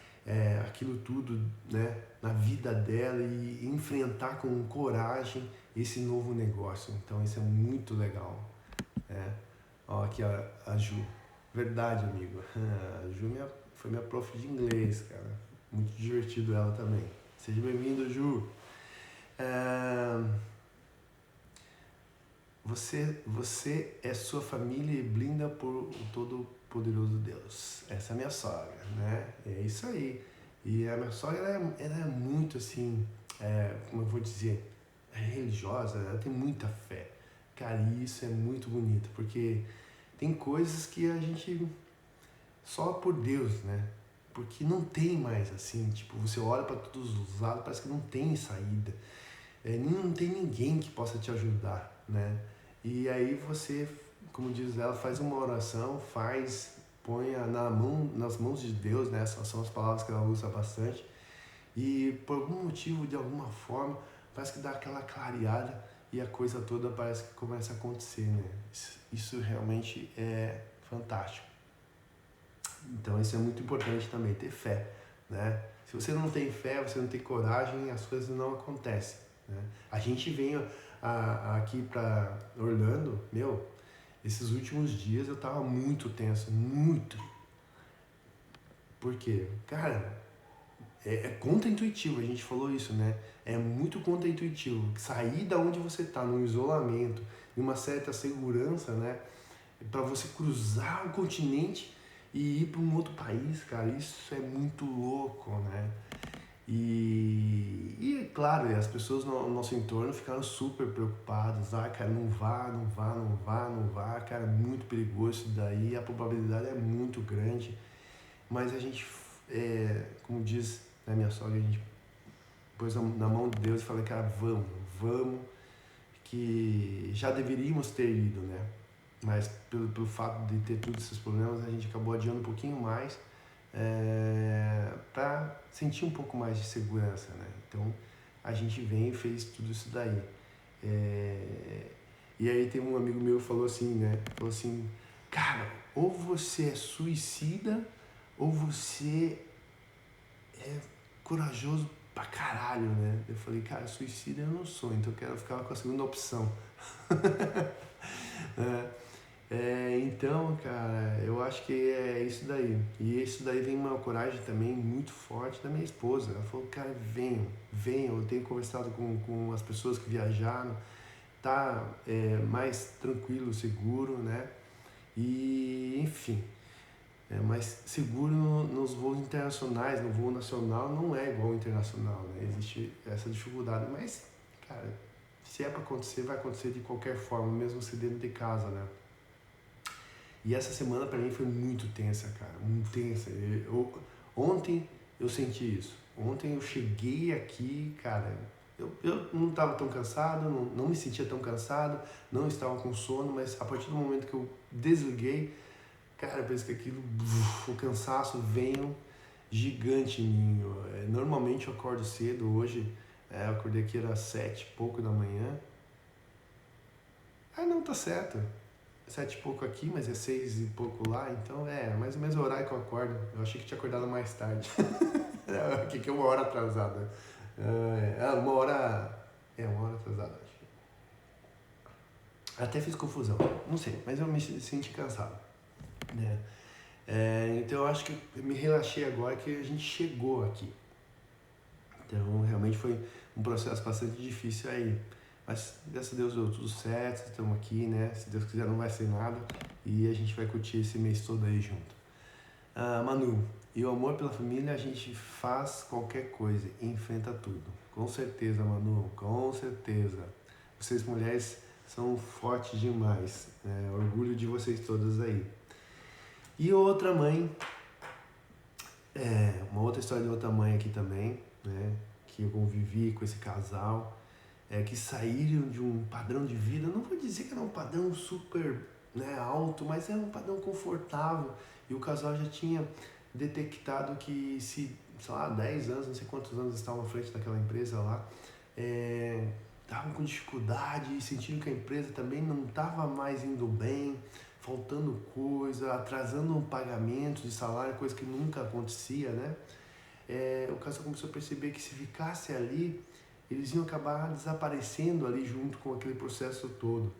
aquilo tudo, né, na vida dela e enfrentar com coragem esse novo negócio. Então isso é muito legal. Ó, aqui a Ju. Verdade, amigo. A Ju foi minha prof de inglês, cara. Muito divertido ela também. Seja bem-vindo, Ju. Você é sua família e blinda por o todo-poderoso Deus. Essa é a minha sogra, né? É isso aí. E a minha sogra, ela é muito assim, como eu vou dizer, religiosa, ela tem muita fé. Cara, e isso é muito bonito, porque tem coisas que a gente, só por Deus, né? Porque não tem mais assim, tipo, você olha para todos os lados, parece que não tem saída. Não tem ninguém que possa te ajudar, né? E aí você, como diz ela, faz uma oração, põe nas mãos de Deus, né? Essas são as palavras que ela usa bastante. E por algum motivo, de alguma forma, parece que dá aquela clareada e a coisa toda parece que começa a acontecer, né? Isso realmente é fantástico. Então isso é muito importante também, ter fé, né? Se você não tem fé, você não tem coragem, as coisas não acontecem, né? A gente vem aqui para Orlando, esses últimos dias eu tava muito tenso, muito. Por quê? Cara, é contra-intuitivo, a gente falou isso, né? É muito contra-intuitivo. Sair da onde você tá, no isolamento, em uma certa segurança, né? Para você cruzar o continente e ir para um outro país, cara, isso é muito louco, né? E claro, as pessoas no nosso entorno ficaram super preocupadas. Cara, não vá, cara, é muito perigoso isso daí, a probabilidade é muito grande. Mas a gente, como diz a minha sogra, a gente pôs na mão de Deus e falou, cara, vamos, que já deveríamos ter ido, né? Mas pelo fato de ter todos esses problemas, a gente acabou adiando um pouquinho mais para sentir um pouco mais de segurança, né? Então a gente vem e fez tudo isso daí. E aí tem um amigo meu que falou assim, né? Falou assim, cara, ou você é suicida ou você é corajoso pra caralho, né? Eu falei, cara, suicida eu não sou, então eu quero ficar com a segunda opção. Então, cara, eu acho que é isso daí. E isso daí vem uma coragem também muito forte da minha esposa. Ela falou, cara, venham. Eu tenho conversado com as pessoas que viajaram, tá mais tranquilo, seguro, né? E, enfim, mais seguro nos voos internacionais, no voo nacional não é igual ao internacional, né? Existe essa dificuldade, mas, cara, se é pra acontecer, vai acontecer de qualquer forma, mesmo se dentro de casa, né? E essa semana pra mim foi muito tensa, cara, muito tensa. Ontem eu senti isso. Ontem eu cheguei aqui, cara, eu não estava tão cansado, não me sentia tão cansado, não estava com sono, mas a partir do momento que eu desliguei, cara, parece que aquilo, o cansaço veio gigante em mim. Normalmente eu acordo cedo, hoje eu acordei aqui, era 7 e pouco da manhã. Ah, não, tá certo. 7 e pouco aqui, mas é 6 e pouco lá, então mais ou menos o horário que eu acordo. Eu achei que tinha acordado mais tarde. que é 1 hora atrasada. Uma hora. Uma hora atrasada, acho. Até fiz confusão, não sei, mas eu me senti cansado, né? Então eu acho que eu me relaxei agora que a gente chegou aqui. Então realmente foi um processo bastante difícil aí. Mas graças a Deus deu tudo certo, estamos aqui, né? Se Deus quiser não vai ser nada e a gente vai curtir esse mês todo aí junto. Manu, e o amor pela família a gente faz qualquer coisa, enfrenta tudo. Com certeza, Manu, com certeza. Vocês mulheres são fortes demais, né? Orgulho de vocês todas aí. E outra mãe, uma outra história de outra mãe aqui também, né? Que eu convivi com esse casal, que saíram de um padrão de vida, não vou dizer que era um padrão super, né, alto, mas era um padrão confortável. E o casal já tinha detectado que se, sei lá, 10 anos, não sei quantos anos estavam à frente daquela empresa lá, estavam com dificuldade e sentiram que a empresa também não estava mais indo bem, faltando coisa, atrasando pagamentos de salário, coisa que nunca acontecia, né? O casal começou a perceber que se ficasse ali, eles iam acabar desaparecendo ali junto com aquele processo todo.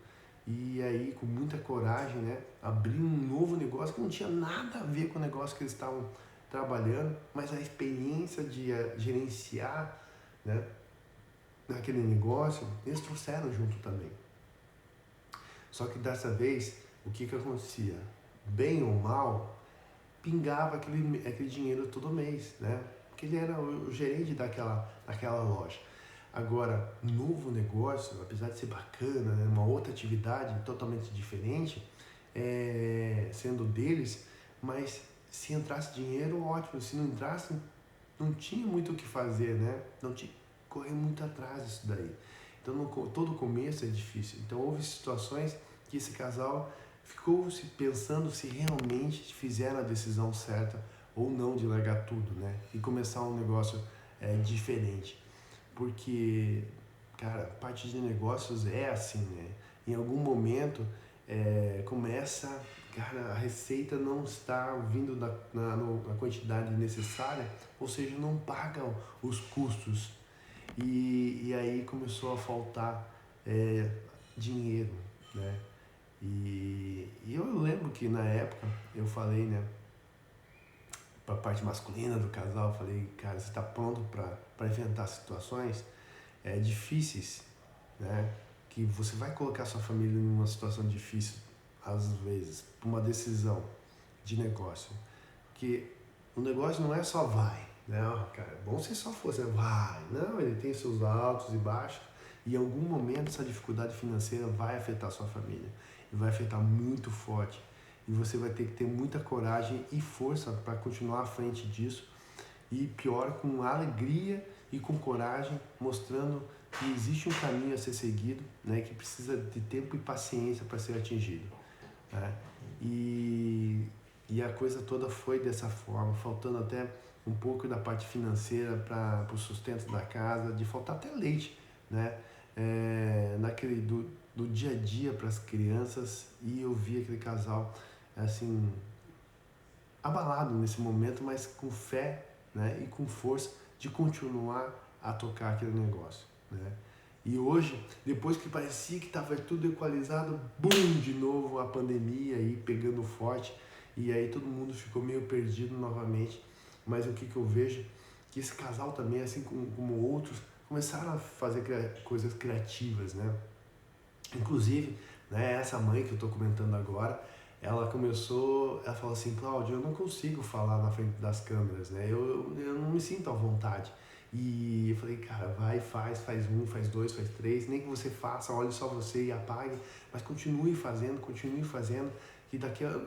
E aí, com muita coragem, né, abriu um novo negócio que não tinha nada a ver com o negócio que eles estavam trabalhando, mas a experiência de gerenciar, né, naquele negócio, eles trouxeram junto também. Só que dessa vez, o que acontecia? Bem ou mal, pingava aquele dinheiro todo mês, né? Porque ele era o gerente daquela loja. Agora, novo negócio, apesar de ser bacana, né, uma outra atividade totalmente diferente, sendo deles, mas se entrasse dinheiro, ótimo. Se não entrasse, não tinha muito o que fazer, né? Não tinha que correr muito atrás disso daí. Então, todo começo é difícil. Então, houve situações que esse casal ficou se pensando se realmente fizeram a decisão certa ou não de largar tudo, né? E começar um negócio diferente. Porque, cara, parte de negócios é assim, né? Em algum momento começa, cara, a receita não está vindo na quantidade necessária, ou seja, não pagam os custos. E aí começou a faltar dinheiro, né? E eu lembro que na época eu falei, né, para a parte masculina do casal, eu falei, cara, você está pronto para enfrentar situações difíceis, né? Que você vai colocar sua família numa situação difícil, às vezes, por uma decisão de negócio. Que o negócio não é só vai, né? Cara, é bom se só fosse, vai. Não, ele tem seus altos e baixos. E em algum momento essa dificuldade financeira vai afetar a sua família. E vai afetar muito forte. E você vai ter que ter muita coragem e força para continuar à frente disso. E pior, com alegria e com coragem, mostrando que existe um caminho a ser seguido, né, que precisa de tempo e paciência para ser atingido, né? E a coisa toda foi dessa forma, faltando até um pouco da parte financeira para o sustento da casa, de faltar até leite, né? Do dia a dia para as crianças, e eu vi aquele casal assim abalado nesse momento, mas com fé, né, e com força de continuar a tocar aquele negócio, né? E hoje, depois que parecia que estava tudo equalizado, bum, de novo a pandemia aí pegando forte, e aí todo mundo ficou meio perdido novamente. Mas o que eu vejo? Que esse casal também, assim como outros, começaram a fazer coisas criativas, né? Inclusive, né, essa mãe que eu estou comentando agora, ela falou assim, Cláudio, eu não consigo falar na frente das câmeras, né? Eu não me sinto à vontade. E eu falei, cara, vai, faz um, faz dois, faz três, nem que você faça, olhe só você e apague, mas continue fazendo, que daqui a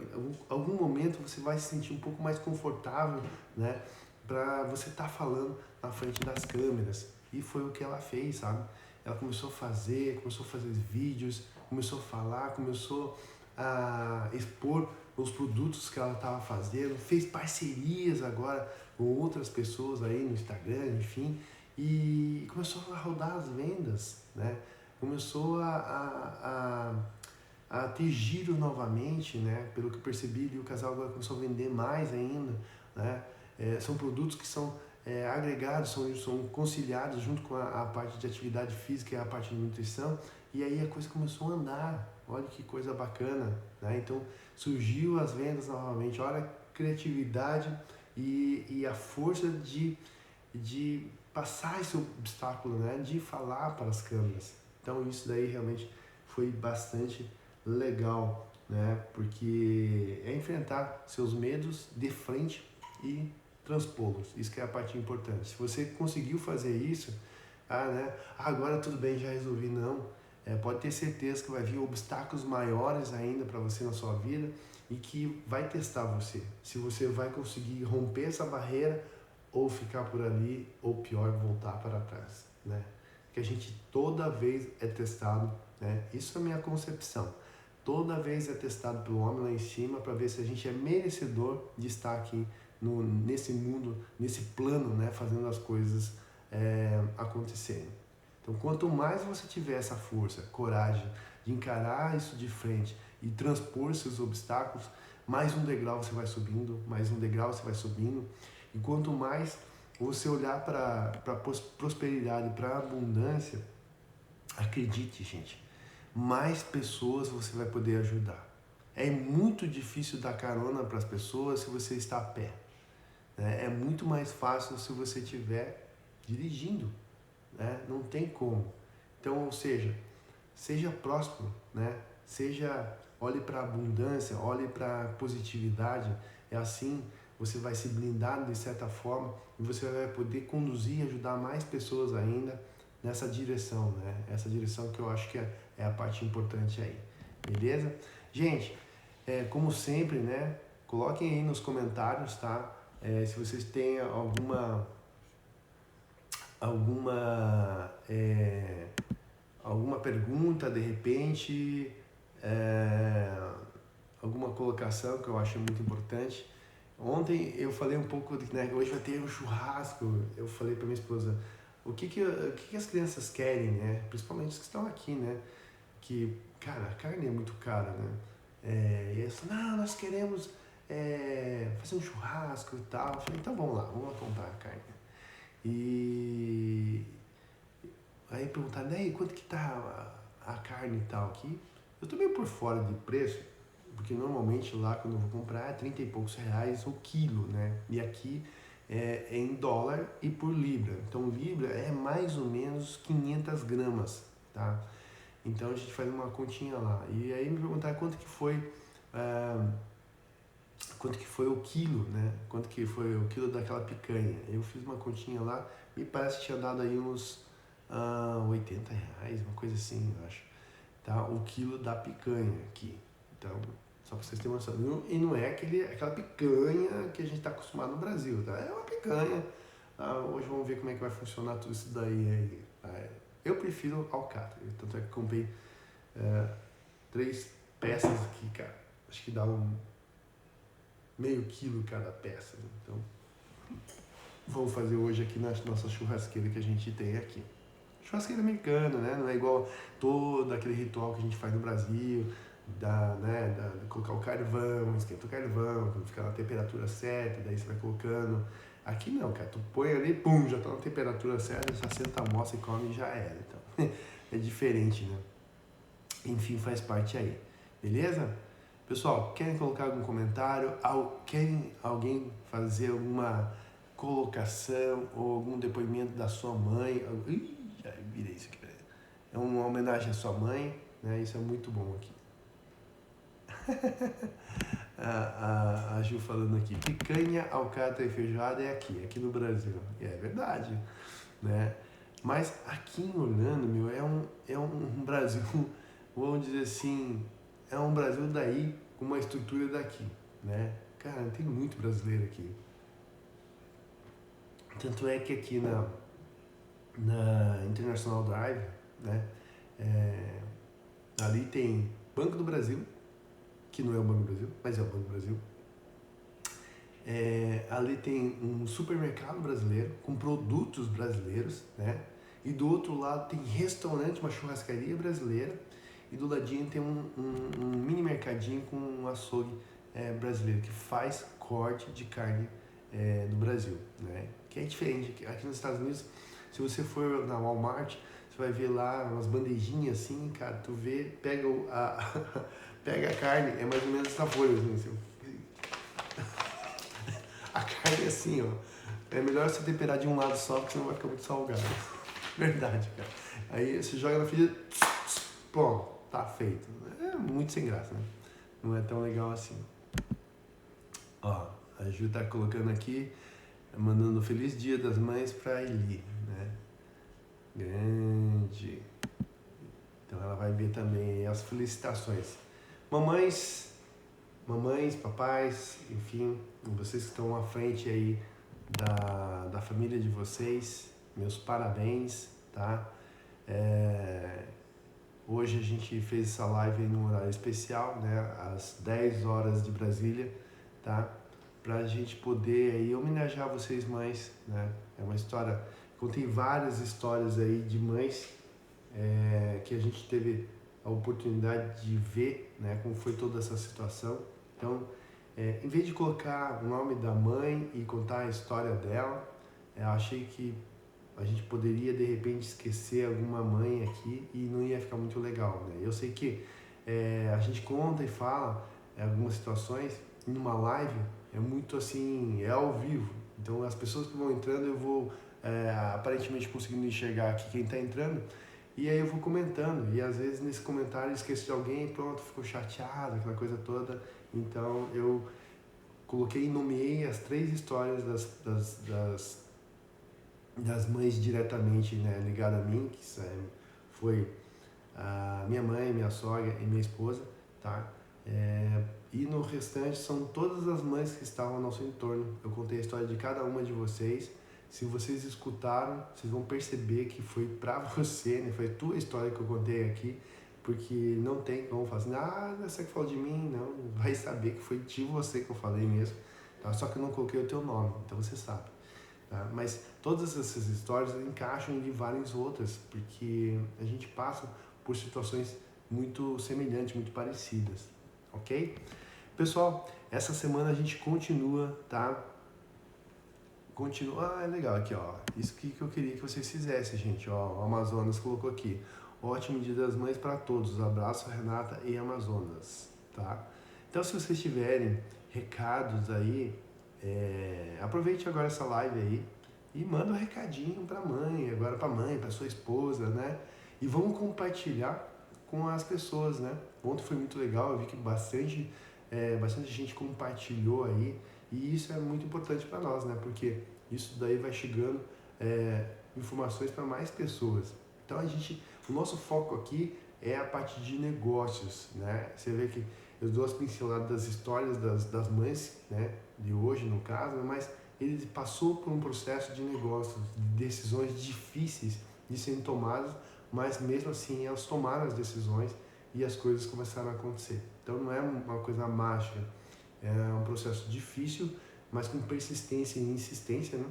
algum momento você vai se sentir um pouco mais confortável, né? Pra você estar falando na frente das câmeras. E foi o que ela fez, sabe? Ela começou a fazer vídeos, começou a falar, começou a expor os produtos que ela estava fazendo, fez parcerias agora com outras pessoas aí no Instagram, enfim, e começou a rodar as vendas, né? Começou a ter giro novamente, né? Pelo que eu percebi, o casal agora começou a vender mais ainda, né? São produtos que são agregados, são conciliados junto com a parte de atividade física e a parte de nutrição, e aí a coisa começou a andar. Olha que coisa bacana, né? Então surgiu as vendas novamente. Olha a criatividade e a força de passar esse obstáculo, né? De falar para as câmeras. Então isso daí realmente foi bastante legal, né? Porque é enfrentar seus medos de frente e transpô-los. Isso que é a parte importante. Se você conseguiu fazer isso, né? Agora tudo bem, já resolvi. Não. Pode ter certeza que vai vir obstáculos maiores ainda para você na sua vida e que vai testar você. Se você vai conseguir romper essa barreira ou ficar por ali, ou pior, voltar para trás, né? Que a gente toda vez é testado, né? Isso é a minha concepção. Toda vez é testado pelo homem lá em cima para ver se a gente é merecedor de estar aqui nesse mundo, nesse plano, né? Fazendo as coisas acontecerem. Então, quanto mais você tiver essa força, coragem de encarar isso de frente e transpor seus obstáculos, mais um degrau você vai subindo, mais um degrau você vai subindo. E quanto mais você olhar para a prosperidade, para a abundância, acredite, gente, mais pessoas você vai poder ajudar. É muito difícil dar carona para as pessoas se você está a pé, né? É muito mais fácil se você estiver dirigindo, né? Não tem como. Então, ou seja próspero, né? Olhe para a abundância, olhe para a positividade. É assim você vai se blindar de certa forma e você vai poder conduzir e ajudar mais pessoas ainda nessa direção, né? Essa direção que eu acho que é a parte importante aí. Beleza? Gente, como sempre, né? Coloquem aí nos comentários, tá? Se vocês têm alguma pergunta, de repente, alguma colocação que eu acho muito importante. Ontem eu falei um pouco de, né, hoje vai ter um churrasco. Eu falei para minha esposa, o que as crianças querem, né? Principalmente os que estão aqui, né? Que, cara, a carne é muito cara, né? E eles falaram, não, nós queremos fazer um churrasco e tal. Eu falei, então vamos lá, vamos comprar a carne. E aí perguntaram, daí quanto que tá a carne e tal aqui? Eu tô meio por fora de preço, porque normalmente lá quando eu vou comprar é 30 e poucos reais o quilo, né? E aqui é em dólar e por libra. Então libra é mais ou menos 500 gramas, tá? Então a gente faz uma continha lá. E aí me perguntaram quanto que foi o quilo, né? Quanto que foi o quilo daquela picanha. Eu fiz uma continha lá e parece que tinha dado aí uns 80 reais, uma coisa assim, eu acho. Tá? O quilo da picanha aqui. Então, só para vocês terem uma noção. E não é aquela picanha que a gente está acostumado no Brasil, tá? É uma picanha. Hoje vamos ver como é que vai funcionar tudo isso daí. Eu prefiro alcatra. Tanto é que comprei 3 peças aqui, cara. Acho que dá meio quilo cada peça. Então, vamos fazer hoje aqui na nossa churrasqueira que a gente tem aqui. Churrasqueira americana, né? Não é igual todo aquele ritual que a gente faz no Brasil, de colocar o carvão, esquenta o carvão, ficar na temperatura certa, daí você vai colocando Aqui não, cara, tu põe ali, pum, já tá na temperatura certa, já senta a moça e come e já era. Então, é diferente, né? Enfim, faz parte aí. Beleza? Pessoal, querem colocar algum comentário? Querem alguém fazer alguma colocação ou algum depoimento da sua mãe? Ih, já virei isso aqui. É uma homenagem à sua mãe, né? Isso é muito bom aqui. a Ju falando aqui, picanha, alcatra e feijoada é aqui no Brasil. E é verdade, né? Mas aqui em Orlando, meu, é um Brasil, vamos dizer assim, é um Brasil daí com uma estrutura daqui, né? Cara, tem muito brasileiro aqui. Tanto é que aqui na International Drive, né? Ali tem Banco do Brasil, que não é o Banco do Brasil, mas é o Banco do Brasil. Ali tem um supermercado brasileiro com produtos brasileiros, né? E do outro lado tem restaurante, uma churrascaria brasileira. E do ladinho tem um mini mercadinho com um açougue brasileiro que faz corte de carne do Brasil, né? Que é diferente. Aqui nos Estados Unidos, se você for na Walmart, você vai ver lá umas bandejinhas assim, cara, tu vê, pega pega a carne, é mais ou menos essa folha, assim. A carne é assim, ó. É melhor você temperar de um lado só, porque senão vai ficar muito salgado. Verdade, cara. Aí você joga na frigideira, pronto, tá feito. É muito sem graça, né? Não é tão legal assim. Ó, a Ju tá colocando aqui, mandando Feliz Dia das Mães pra Eli, né? Grande. Então ela vai ver também as felicitações. Mamães, papais, enfim, vocês que estão à frente aí da família de vocês, meus parabéns, tá? Hoje a gente fez essa live em um horário especial, né? Às 10 horas de Brasília, tá? Pra gente poder aí homenagear vocês mães, né? É uma história, contei várias histórias aí de mães que a gente teve a oportunidade de ver, né? Como foi toda essa situação. Então, em vez de colocar o nome da mãe e contar a história dela, eu achei que a gente poderia de repente esquecer alguma mãe aqui e não ia ficar muito legal, né? Eu sei que a gente conta e fala algumas situações numa live, é muito assim, é ao vivo. Então as pessoas que vão entrando, eu vou aparentemente conseguindo enxergar aqui quem está entrando, e aí eu vou comentando, e às vezes nesse comentário eu esqueço de alguém, pronto, ficou chateado, aquela coisa toda. Então eu coloquei e nomeei as 3 histórias das mães diretamente, né, ligadas a mim, que foi a minha mãe, minha sogra e minha esposa, tá? E no restante são todas as mães que estavam ao nosso entorno. Eu contei a história de cada uma de vocês. Se vocês escutaram, vocês vão perceber que foi pra você, né? Foi a tua história que eu contei aqui, porque não tem como falar assim, você que falou de mim, não, vai saber que foi de você que eu falei mesmo, tá? Só que eu não coloquei o teu nome, então você sabe. Tá? Mas todas essas histórias encaixam em várias outras, porque a gente passa por situações muito semelhantes, muito parecidas, ok? Pessoal, essa semana a gente continua, tá? É legal aqui, ó. Isso que eu queria que vocês fizessem, gente, ó. O Amazonas colocou aqui. Ótimo Dia das Mães para todos. Abraço, Renata e Amazonas, tá? Então, se vocês tiverem recados aí, aproveite agora essa live aí e manda um recadinho pra mãe, agora pra mãe, pra sua esposa, né? E vamos compartilhar com as pessoas, né? Ontem foi muito legal, eu vi que bastante gente compartilhou aí, e isso é muito importante para nós, né? Porque isso daí vai chegando informações para mais pessoas. Então o nosso foco aqui é a parte de negócios, né? Você vê que eu dou as pinceladas das histórias das mães, né? De hoje, no caso, mas ele passou por um processo de negócios, de decisões difíceis de serem tomadas, mas mesmo assim elas tomaram as decisões e as coisas começaram a acontecer. Então não é uma coisa mágica, é um processo difícil, mas com persistência e insistência, né?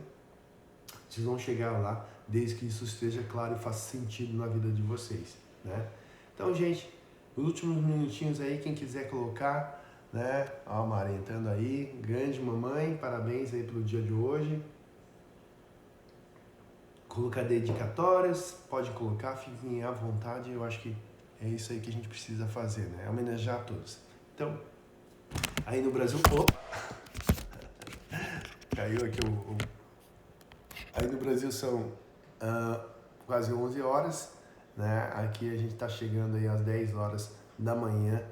Vocês vão chegar lá, desde que isso esteja claro e faça sentido na vida de vocês, né? Então, gente, os últimos minutinhos aí, quem quiser colocar, né? Ó, a Mari entrando aí, grande mamãe, parabéns aí pelo dia de hoje. colocar dedicatórias, pode colocar, fiquem à vontade, eu acho que é isso aí que a gente precisa fazer, né? Homenagear a todos. Então, aí no Brasil, caiu aqui aí no Brasil são quase 11 horas, né? Aqui a gente tá chegando aí às 10 horas da manhã,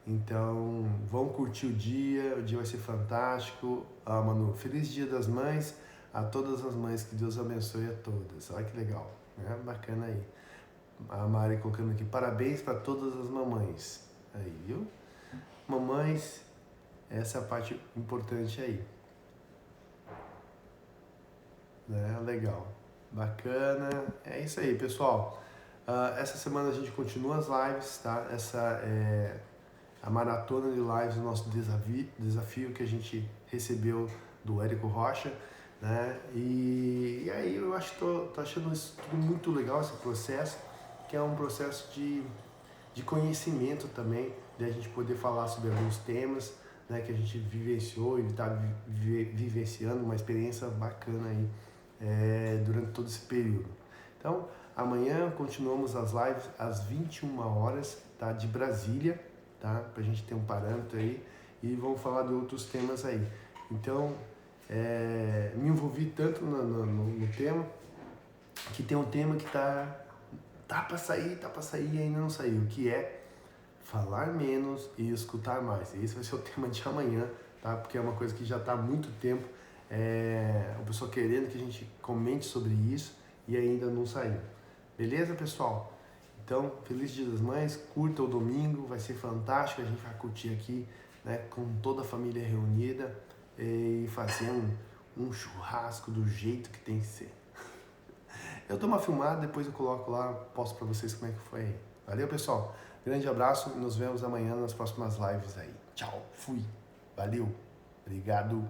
então vão curtir o dia vai ser fantástico. Manu, feliz Dia das Mães a todas as mães, que Deus abençoe a todas. Olha que legal, né? Bacana aí. A Mari colocando aqui, parabéns para todas as mamães. Aí, viu? Mamães, essa é a parte importante aí. Né? Legal. Bacana. É isso aí, pessoal. Essa semana a gente continua as lives, tá? Essa é a maratona de lives, o nosso desafio que a gente recebeu do Érico Rocha, né? E aí eu acho que tô achando isso tudo muito legal, esse processo, que é um processo de conhecimento também, de a gente poder falar sobre alguns temas, né, que a gente vivenciou e está vivenciando uma experiência bacana aí durante todo esse período. Então, amanhã continuamos as lives às 21 horas, tá, de Brasília, tá, pra gente ter um parâmetro aí, e vamos falar de outros temas aí. Então, me envolvi tanto no tema, que tem um tema que tá para sair e ainda não saiu, que é falar menos e escutar mais. E esse vai ser o tema de amanhã, tá? Porque é uma coisa que já está há muito tempo, o pessoal querendo que a gente comente sobre isso e ainda não saiu. Beleza, pessoal? Então, feliz Dia das Mães, curta o domingo, vai ser fantástico, a gente vai curtir aqui, né, com toda a família reunida e fazer um churrasco do jeito que tem que ser. Eu dou uma filmada, depois eu coloco lá, posto pra vocês como é que foi aí. Valeu, pessoal? Grande abraço e nos vemos amanhã nas próximas lives aí. Tchau, fui. Valeu, obrigado.